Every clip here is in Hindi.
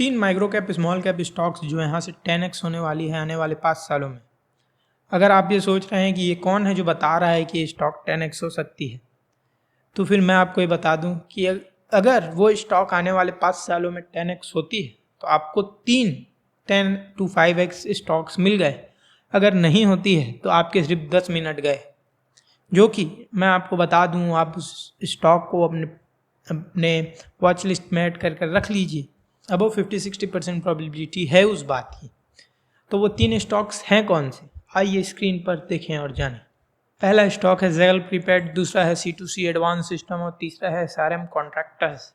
3 micro cap small cap stocks जो यहाँ से 10x होने वाली है आने वाले 5 सालों में। अगर आप ये सोच रहे हैं कि ये कौन है जो बता रहा है कि ये स्टॉक 10x हो सकती है, तो फिर मैं आपको ये बता दूं कि अगर वो स्टॉक आने वाले 5 सालों में 10x होती है तो आपको 10 to 5x स्टॉक्स मिल गए। अगर नहीं होती है तो आपके सिर्फ 10 मिनट गए, जो कि मैं आपको बता दूं आप उस स्टॉक को अपने वॉच लिस्ट में ऐड कर रख लीजिए। अबव 50-60% प्रोबेबिलिटी है उस बात की। तो वो 3 स्टॉक्स हैं कौन से, आइए स्क्रीन पर देखें और जानें। पहला स्टॉक है ज़ेगल प्रीपेड, दूसरा है C2C एडवांस सिस्टम और तीसरा है SRM कॉन्ट्रैक्टर्स।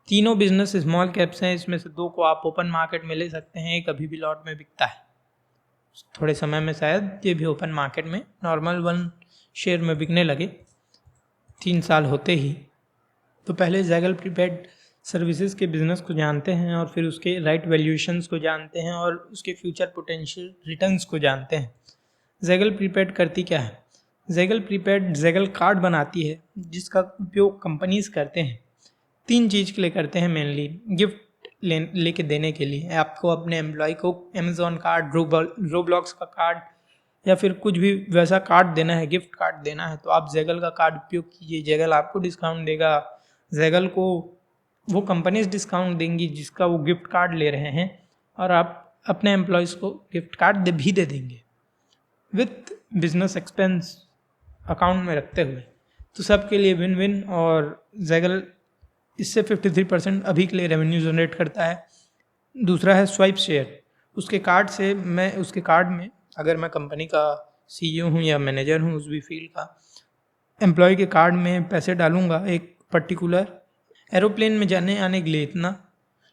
तीनों बिजनेस स्मॉल कैप्स हैं, इसमें से 2 को आप ओपन मार्केट में ले सकते हैं, एक अभी भी लॉट में बिकता है। थोड़े समय में शायद ये भी ओपन मार्केट में नॉर्मल 1 शेयर में बिकने लगे, 3 साल होते ही। तो पहले ज़ेगल प्रीपेड सर्विसेज के बिज़नेस को जानते हैं और फिर उसके राइट वैल्यूएशंस को जानते हैं और उसके फ्यूचर पोटेंशियल रिटर्न्स को जानते हैं। ज़ेगल प्रीपेड करती क्या है? ज़ेगल प्रीपेड ज़ेगल कार्ड बनाती है जिसका उपयोग कंपनीज करते हैं 3 चीज़ के लिए करते हैं मेनली। गिफ्ट लेके देने के लिए, आपको अपने एम्प्लॉय को अमेज़ॉन कार्ड, रोब्लॉक्स का कार्ड या फिर कुछ भी वैसा कार्ड देना है, गिफ्ट कार्ड देना है, तो आप ज़ेगल का कार्ड उपयोग कीजिए। ज़ेगल आपको डिस्काउंट देगा, ज़ेगल को वो कंपनीज डिस्काउंट देंगी जिसका वो गिफ्ट कार्ड ले रहे हैं, और आप अपने एम्प्लॉयज़ को गिफ्ट कार्ड भी दे देंगे विथ बिजनेस एक्सपेंस अकाउंट में रखते हुए। तो सबके लिए विन विन। और ज़ेगल इससे 53% अभी के लिए रेवेन्यू जनरेट करता है। दूसरा है स्वाइप शेयर। उसके कार्ड में अगर मैं कंपनी का CEO हूँ या मैनेजर हूँ उस भी फील्ड का, एम्प्लॉय के कार्ड में पैसे डालूंगा एक पर्टिकुलर, एरोप्लेन में जाने आने के लिए इतना,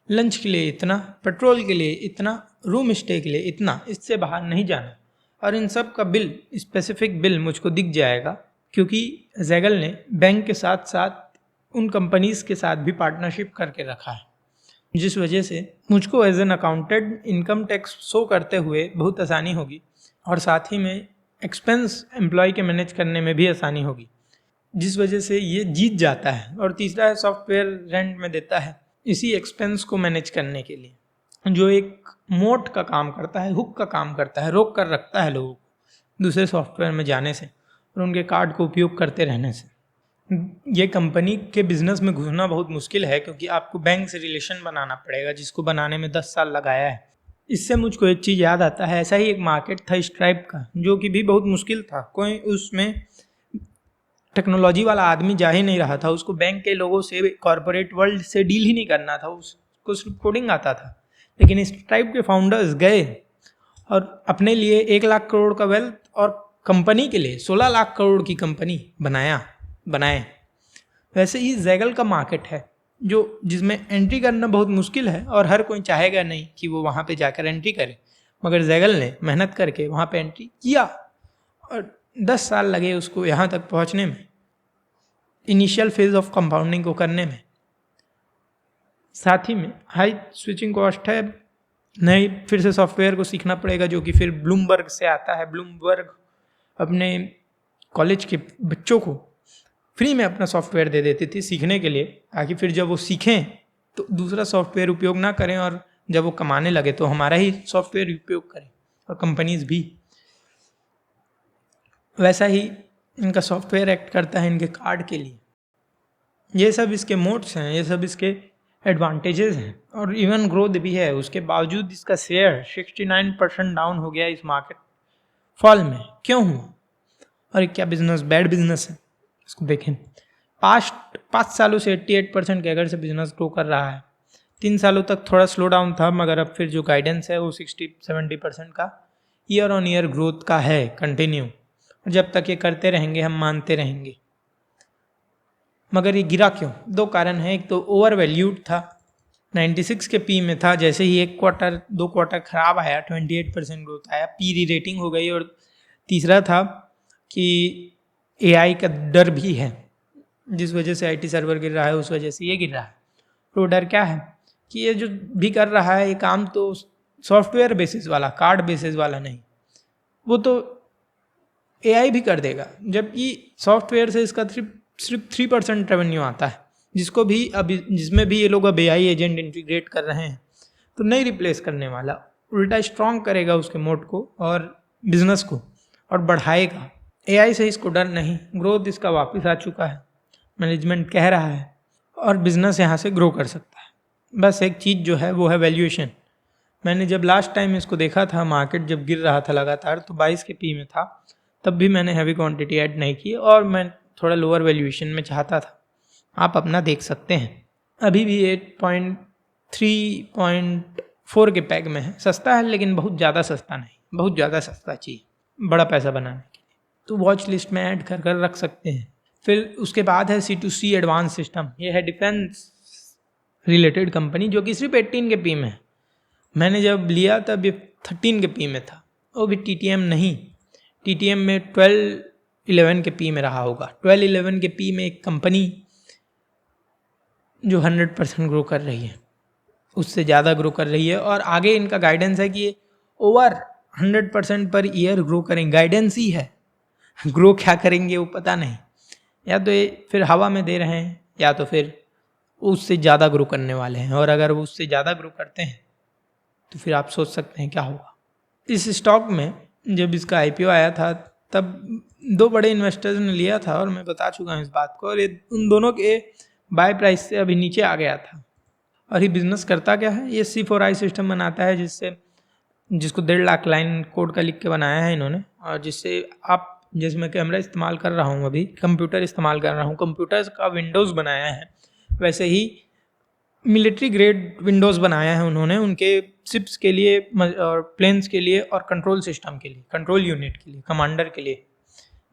लंच के लिए इतना, पेट्रोल के लिए इतना, रूम स्टे के लिए इतना, इससे बाहर नहीं जाना। और इन सब का बिल, स्पेसिफिक बिल मुझको दिख जाएगा, क्योंकि ज़ेगल ने बैंक के साथ साथ उन कंपनीज़ के साथ भी पार्टनरशिप करके रखा है, जिस वजह से मुझको as an accountant income tax show करते हुए बहुत आसानी होगी, और साथ ही में एक्सपेंस एम्प्लॉय के मैनेज करने में भी आसानी होगी, जिस वजह से ये जीत जाता है। और तीसरा है सॉफ्टवेयर रेंट में देता है इसी एक्सपेंस को मैनेज करने के लिए, जो एक मोट का काम करता है, हुक का काम करता है, रोक कर रखता है लोगों को दूसरे सॉफ्टवेयर में जाने से और उनके कार्ड को उपयोग करते रहने से। ये कंपनी के बिजनेस में घुसना बहुत मुश्किल है, क्योंकि आपको बैंक से रिलेशन बनाना पड़ेगा, जिसको बनाने में 10 साल लगाया है। इससे मुझको एक चीज़ याद आता है, ऐसा ही एक मार्केट था स्ट्राइप का, जो कि भी बहुत मुश्किल था। कोई उसमें टेक्नोलॉजी वाला आदमी जा ही नहीं रहा था, उसको बैंक के लोगों से, कॉरपोरेट वर्ल्ड से डील ही नहीं करना था, उसको सिर्फ कोडिंग आता था। लेकिन स्ट्राइप के फाउंडर्स गए और अपने लिए 1 लाख करोड़ का वेल्थ और कंपनी के लिए 16 लाख करोड़ की कंपनी बनाए। वैसे ही ज़ेगल का मार्केट है जिसमें एंट्री करना बहुत मुश्किल है, और हर कोई चाहेगा नहीं कि वो वहाँ पे जाकर एंट्री करे, मगर ज़ेगल ने मेहनत करके वहाँ पे एंट्री किया और 10 साल लगे उसको यहाँ तक पहुँचने में, इनिशियल फेज ऑफ कंपाउंडिंग को करने में। साथ ही में हाई स्विचिंग कॉस्ट है, नई फिर से सॉफ्टवेयर को सीखना पड़ेगा, जो कि फिर ब्लूमबर्ग से आता है। ब्लूमबर्ग अपने कॉलेज के बच्चों को फ्री में अपना सॉफ्टवेयर दे देती थी सीखने के लिए, ताकि फिर जब वो सीखें तो दूसरा सॉफ्टवेयर उपयोग ना करें, और जब वो कमाने लगे तो हमारा ही सॉफ्टवेयर उपयोग करें, और कंपनीज भी। वैसा ही इनका सॉफ्टवेयर एक्ट करता है इनके कार्ड के लिए। ये सब इसके मोड्स हैं, ये सब इसके एडवांटेजेस हैं, और इवन ग्रोथ भी है। उसके बावजूद इसका शेयर 69% डाउन हो गया इस मार्केट फॉल में। क्यों हुआ और क्या बिजनेस बैड बिजनेस है, इसको देखें। 5 सालों से 88% के अगर से बिजनेस ग्रो कर रहा है। 3 सालों तक थोड़ा स्लो डाउन था, मगर अब फिर जो गाइडेंस है वो 60-70% का ईयर ऑन ईयर ग्रोथ का है कंटिन्यू। जब तक ये करते रहेंगे हम मानते रहेंगे। मगर ये गिरा क्यों? 2 कारण हैं। एक तो ओवर वैल्यूड था, 96 के पी में था, जैसे ही 2 क्वार्टर खराब आया 28% ग्रोथ आया, पी री रेटिंग हो गई। और तीसरा था कि AI का डर भी है, जिस वजह से IT सर्वर गिर रहा है, उस वजह से ये गिर रहा है। तो डर क्या है कि ये जो भी कर रहा है ये काम तो सॉफ्टवेयर बेसिस वाला, कार्ड बेसिस वाला नहीं, वो तो AI भी कर देगा, जबकि सॉफ्टवेयर से इसका सिर्फ 3% रेवेन्यू आता है, जिसमें भी ये लोग अब AI एजेंट इंटीग्रेट कर रहे हैं। तो नहीं रिप्लेस करने वाला, उल्टा स्ट्रॉन्ग करेगा उसके मोड को और बिजनेस को और बढ़ाएगा। एआई से इसको डर नहीं, ग्रोथ इसका वापस आ चुका है, मैनेजमेंट कह रहा है और बिजनेस यहाँ से ग्रो कर सकता है। बस एक चीज़ जो है वो है वैल्यूएशन। मैंने जब लास्ट टाइम इसको देखा था, मार्केट जब गिर रहा था लगातार, तो 22 के पी में था, तब भी मैंने हैवी क्वांटिटी ऐड नहीं की और मैं थोड़ा लोअर वैल्यूएशन में चाहता था। आप अपना देख सकते हैं, अभी भी 8.3.4 के पैग में है। सस्ता है लेकिन बहुत ज़्यादा सस्ता नहीं, बहुत ज़्यादा सस्ता चाहिए बड़ा पैसा बनाने के लिए, तो वॉच लिस्ट में ऐड कर रख सकते हैं। फिर उसके बाद है C2C एडवांस सिस्टम। ये है डिफेंस रिलेटेड कंपनी जो कि सिर्फ 18 के पी में है। मैंने जब लिया तब ये 13 के पी में था, वो भी TTM नहीं, TTM में 12-11 के पी में रहा होगा। 12-11 के पी में एक कंपनी जो 100% ग्रो कर रही है, उससे ज़्यादा ग्रो कर रही है और आगे इनका गाइडेंस है कि ये ओवर 100% पर ईयर ग्रो करेंगे। गाइडेंस ही है, ग्रो क्या करेंगे वो पता नहीं, या तो ये फिर हवा में दे रहे हैं या तो फिर उससे ज़्यादा ग्रो करने वाले हैं। और अगर वो उससे ज़्यादा ग्रो करते हैं तो फिर आप सोच सकते हैं क्या होगा। इस स्टॉक में जब इसका IPO आया था तब 2 बड़े इन्वेस्टर्स ने लिया था और मैं बता चुका हूँ इस बात को, और ये उन दोनों के बाय प्राइस से अभी नीचे आ गया था। और ये बिजनेस करता क्या है, ये C4I सिस्टम बनाता है जिसको 1.5 लाख लाइन कोड का लिख के बनाया है इन्होंने, और जिससे आप, जैसे मैं कैमरा इस्तेमाल कर रहा हूँ, अभी कंप्यूटर इस्तेमाल कर रहा हूँ, कंप्यूटर्स का विंडोज़ बनाया है, वैसे ही मिलिट्री ग्रेड विंडोज़ बनाया है उन्होंने उनके शिप्स के लिए और प्लेन्स के लिए और कंट्रोल सिस्टम के लिए, कंट्रोल यूनिट के लिए, कमांडर के लिए,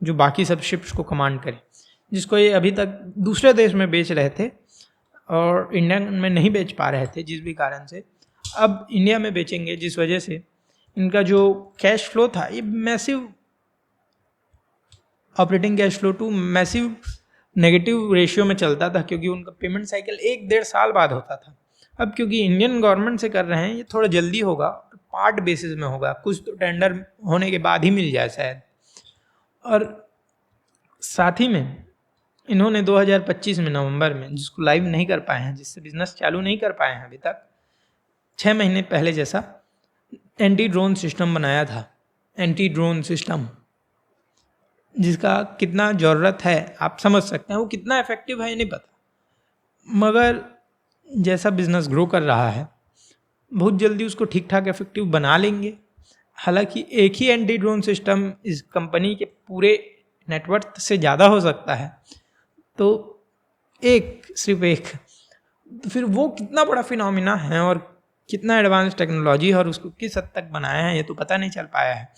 जो बाकी सब शिप्स को कमांड करे, जिसको ये अभी तक दूसरे देश में बेच रहे थे और इंडिया में नहीं बेच पा रहे थे जिस भी कारण से। अब इंडिया में बेचेंगे, जिस वजह से इनका जो कैश फ्लो था ये massive, operating cash flow to massive negative ratio में चलता था, क्योंकि उनका पेमेंट साइकिल 1-1.5 साल बाद होता था। अब क्योंकि इंडियन गवर्नमेंट से कर रहे हैं, ये थोड़ा जल्दी होगा, पार्ट बेसिस में होगा, कुछ तो टेंडर होने के बाद ही मिल जाए शायद। और साथ ही में इन्होंने 2025 में नवंबर में, जिसको लाइव नहीं कर पाए हैं, जिससे बिजनेस चालू नहीं कर पाए हैं अभी तक, 6 महीने पहले जैसा एंटी ड्रोन सिस्टम बनाया था। एंटी ड्रोन सिस्टम जिसका कितना ज़रूरत है आप समझ सकते हैं, वो कितना इफेक्टिव है ये नहीं पता, मगर जैसा बिजनेस ग्रो कर रहा है बहुत जल्दी उसको ठीक ठाक इफेक्टिव बना लेंगे। हालांकि एक ही एंटी ड्रोन सिस्टम इस कंपनी के पूरे नेटवर्क से ज़्यादा हो सकता है, तो सिर्फ एक, तो फिर वो कितना बड़ा फिनोमिना है और कितना एडवांस टेक्नोलॉजी है और उसको किस हद तक बनाया है ये तो पता नहीं चल पाया है।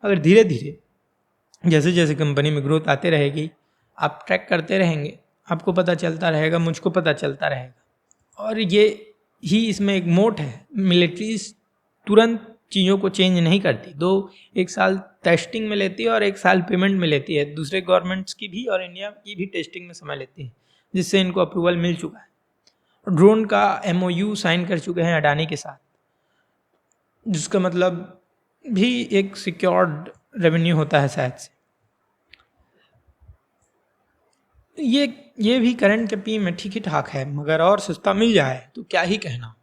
अगर धीरे धीरे जैसे जैसे कंपनी में ग्रोथ आते रहेगी, आप ट्रैक करते रहेंगे, आपको पता चलता रहेगा, मुझको पता चलता रहेगा। और ये ही इसमें एक मोट है, मिलिट्री तुरंत चीज़ों को चेंज नहीं करती, 1 साल टेस्टिंग में लेती है और 1 साल पेमेंट में लेती है। दूसरे गवर्नमेंट्स की भी और इंडिया की भी टेस्टिंग में समय लेती है, जिससे इनको अप्रूवल मिल चुका है। ड्रोन का MOU साइन कर चुके हैं अडानी के साथ, जिसका मतलब भी एक सिक्योर्ड रेवेन्यू होता है शायद से। ये भी करंट के पी में ठीक ही ठाक है, मगर और सस्ता मिल जाए तो क्या ही कहना।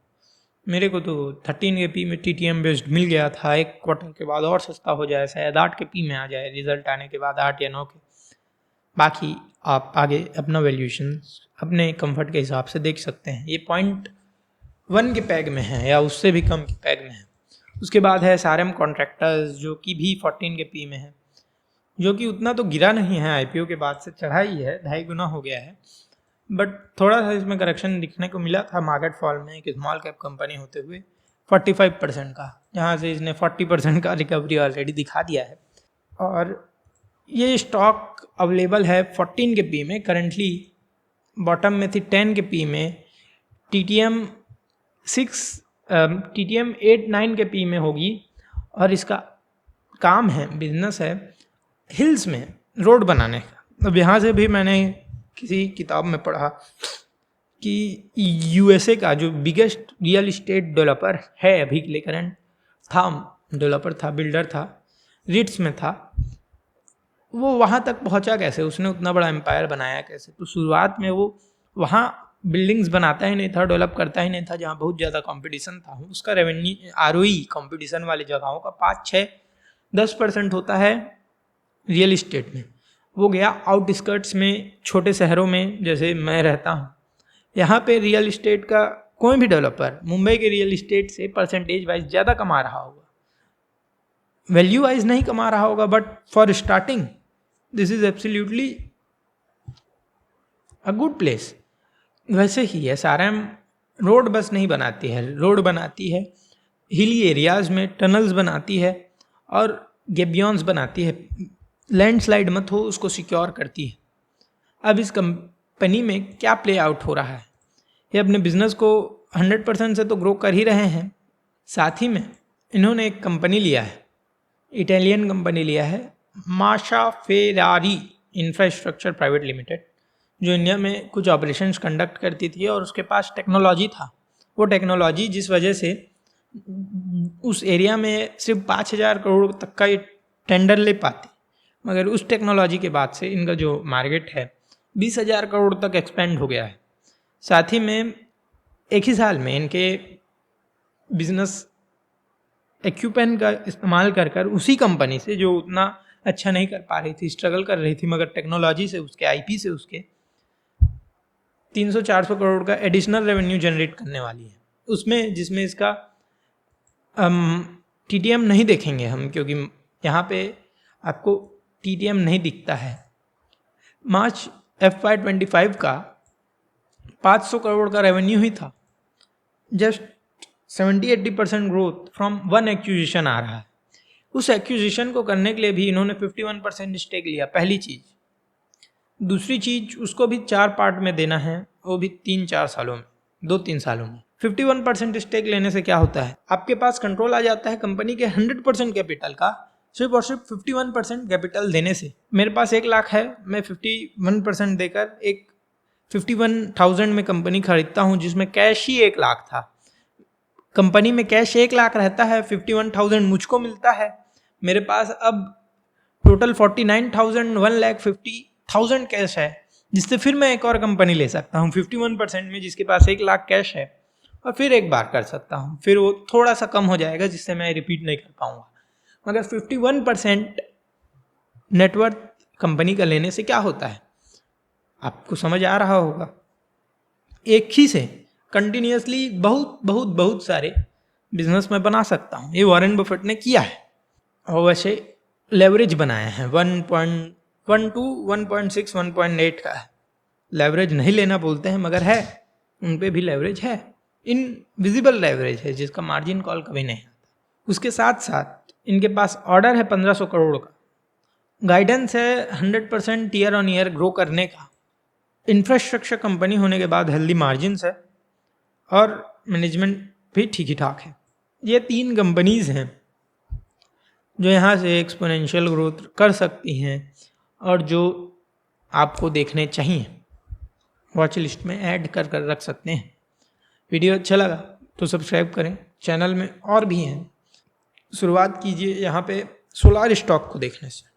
मेरे को तो 13 के पी में TTM बेस्ड मिल गया था, 1 क्वार्टर के बाद और सस्ता हो जाए, शायद 8 के पी में आ जाए रिजल्ट आने के बाद, 8 या 9 के। बाकी आप आगे अपना वैल्यूएशन अपने कंफर्ट के हिसाब से देख सकते हैं। ये 0.1 के पैग में है या उससे भी कम के पैग में है। उसके बाद है SRM कॉन्ट्रैक्टर्स, जो कि भी 14 के पी में है, जो कि उतना तो गिरा नहीं है, IPO के बाद से चढ़ा ही है, 2.5 गुना हो गया है, बट थोड़ा सा इसमें करेक्शन दिखने को मिला था मार्केट फॉल में, एक स्मॉल कैप कंपनी होते हुए 45% का, जहाँ से इसने 40% का रिकवरी ऑलरेडी दिखा दिया है। और ये स्टॉक अवेलेबल है 14 के पी में, करंटली बॉटम में थी 10 के पी में, TTM 8-9 के पी में होगी। और इसका काम है, बिजनेस है हिल्स में रोड बनाने का। अब यहाँ से भी मैंने किसी किताब में पढ़ा कि USA का जो बिगेस्ट रियल इस्टेट डेवलपर है अभी के लिए, करंट डेवलपर था, बिल्डर था, रिट्स में था, वो वहाँ तक पहुँचा कैसे, उसने उतना बड़ा एम्पायर बनाया कैसे। तो शुरुआत में वो वहाँ बिल्डिंग्स बनाता ही नहीं था, डेवलप करता ही नहीं था, जहाँ बहुत ज़्यादा कंपटीशन था, उसका रेवेन्यू ROE कंपटीशन वाली जगहों का 5-6-10% होता है रियल इस्टेट में। वो गया आउटस्कर्ट्स में, छोटे शहरों में, जैसे मैं रहता हूँ, यहाँ पे रियल इस्टेट का कोई भी डेवलपर मुंबई के रियल इस्टेट से परसेंटेज वाइज ज़्यादा कमा रहा होगा, वैल्यू वाइज नहीं कमा रहा होगा, but for starting this is absolutely a good place. वैसे ही SRM रोड बस नहीं बनाती है, रोड बनाती है, हिली एरियाज़ में टनल्स बनाती है और गेबियंस बनाती है, लैंडस्लाइड मत हो उसको सिक्योर करती है। अब इस कंपनी में क्या प्ले आउट हो रहा है, ये अपने बिजनेस को 100% से तो ग्रो कर ही रहे हैं, साथ ही में इन्होंने एक कंपनी लिया है, इटालियन कंपनी लिया है, माशा फेरारी इंफ्रास्ट्रक्चर प्राइवेट लिमिटेड, जो इंडिया में कुछ ऑपरेशंस कंडक्ट करती थी और उसके पास टेक्नोलॉजी था। वो टेक्नोलॉजी जिस वजह से उस एरिया में सिर्फ 5,000 करोड़ तक का ये टेंडर ले पाती, मगर उस टेक्नोलॉजी के बाद से इनका जो मार्केट है 20,000 करोड़ तक एक्सपेंड हो गया है। साथ ही में एक ही साल में इनके बिजनेस इक्विपमेंट का इस्तेमाल कर कर उसी कंपनी से, जो उतना अच्छा नहीं कर पा रही थी, स्ट्रगल कर रही थी, मगर टेक्नोलॉजी से, उसके IP से उसके 300-400 करोड़ का एडिशनल रेवेन्यू जनरेट करने वाली है। उसमें जिसमें इसका TTM नहीं देखेंगे हम, क्योंकि यहाँ पे आपको TTM नहीं दिखता है। मार्च FY25 का 500 करोड़ का रेवेन्यू ही था, just 70-80% growth from one acquisition आ रहा है। उस एक्विजिशन को करने के लिए भी इन्होंने 51% स्टेक लिया, पहली चीज़। दूसरी चीज़, उसको भी 4 पार्ट में देना है, वो भी 3-4 सालों में, 2-3 सालों में। 51% स्टेक लेने से क्या होता है, आपके पास कंट्रोल आ जाता है कंपनी के 100% कैपिटल का, सिर्फ और सिर्फ 51% कैपिटल देने से। मेरे पास 1 लाख है, मैं 51% देकर एक 51,000 में कंपनी खरीदता हूँ, जिसमें कैश ही 1 लाख था। कंपनी में कैश 1 लाख रहता है, 51,000 मुझको मिलता है, मेरे पास अब टोटल 49,000, 1,50,000 कैश है, जिससे फिर मैं एक और कंपनी ले सकता हूँ 51% में, जिसके पास 1 लाख कैश है, और फिर एक बार कर सकता हूँ। फिर वो थोड़ा सा कम हो जाएगा, जिससे मैं रिपीट नहीं कर पाऊँगा। मगर 51% नेटवर्थ कंपनी का लेने से क्या होता है, आपको समझ आ रहा होगा। एक ही से कंटिन्यूसली बहुत बहुत बहुत सारे बिजनेस में बना सकता हूँ। ये वॉरेन बफेट ने किया है, और वैसे लेवरेज बनाया है 1.12, 1.6, 1.8 का है। लेवरेज नहीं लेना बोलते हैं, मगर है, उन पे भी लेवरेज है, इनविजिबल लेवरेज है, जिसका मार्जिन कॉल कभी नहीं आता। उसके साथ साथ इनके पास ऑर्डर है 1,500 करोड़ का, गाइडेंस है 100% ईयर ऑन ईयर ग्रो करने का, इंफ्रास्ट्रक्चर कंपनी होने के बाद हेल्दी मार्जिन्स है, और मैनेजमेंट भी ठीक ही ठाक है। ये 3 कंपनीज हैं जो यहाँ से एक्सपोनेंशियल ग्रोथ कर सकती हैं, और जो आपको देखने चाहिए, वॉच लिस्ट में ऐड कर कर रख सकते हैं। वीडियो अच्छा लगा तो सब्सक्राइब करें, चैनल में और भी हैं, शुरुआत कीजिए यहाँ पे सोलार स्टॉक को देखने से।